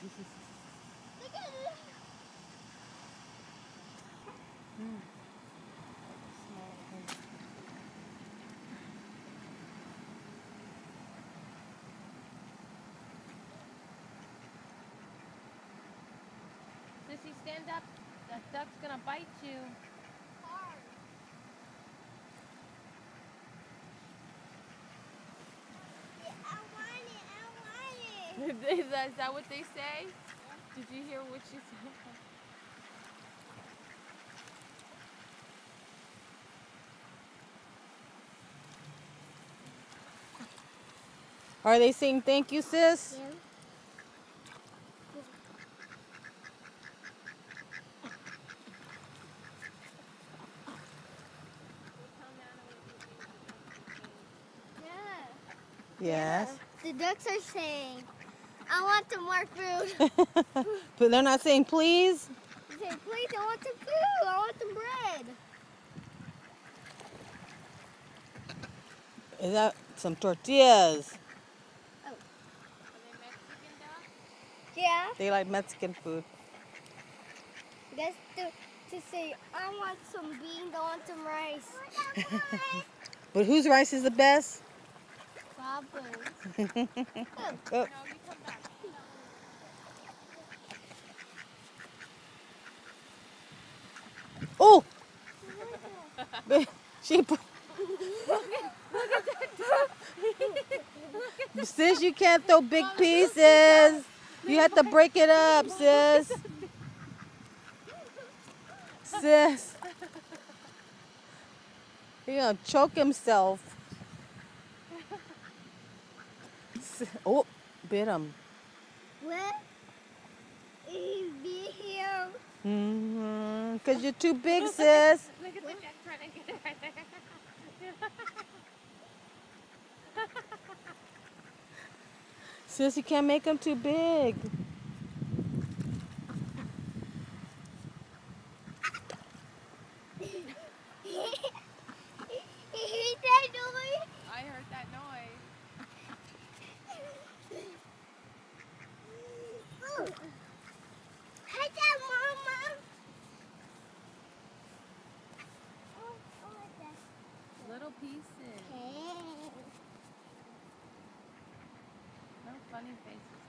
Look at it. Sissy, stand up. That duck's gonna bite you. Hard. Yeah, I want it. Is that what they say? Did you hear what she said? Are they saying thank you, sis? Yeah. Yes. The ducks are saying, I want some more food. But they're not saying please? They say, please, I want some food. I want some bread. Is that some tortillas? Oh. Are they Mexican ducks? Yeah. They like Mexican food. That's to say, I want some beans, I want some rice. But whose rice is the best? Robin's. Oh. No, you come back. Oh! She Sis, you can't throw big pieces. You have to break it up, sis. Sis. He's gonna choke himself. Oh, bit him. What? He's be here. Because you're too big, sis. Look at the duck trying to get it right there. Sis, you can't make him too big. That noise. I heard that noise. Hi there, Mama. Little pieces. Okay. No funny faces.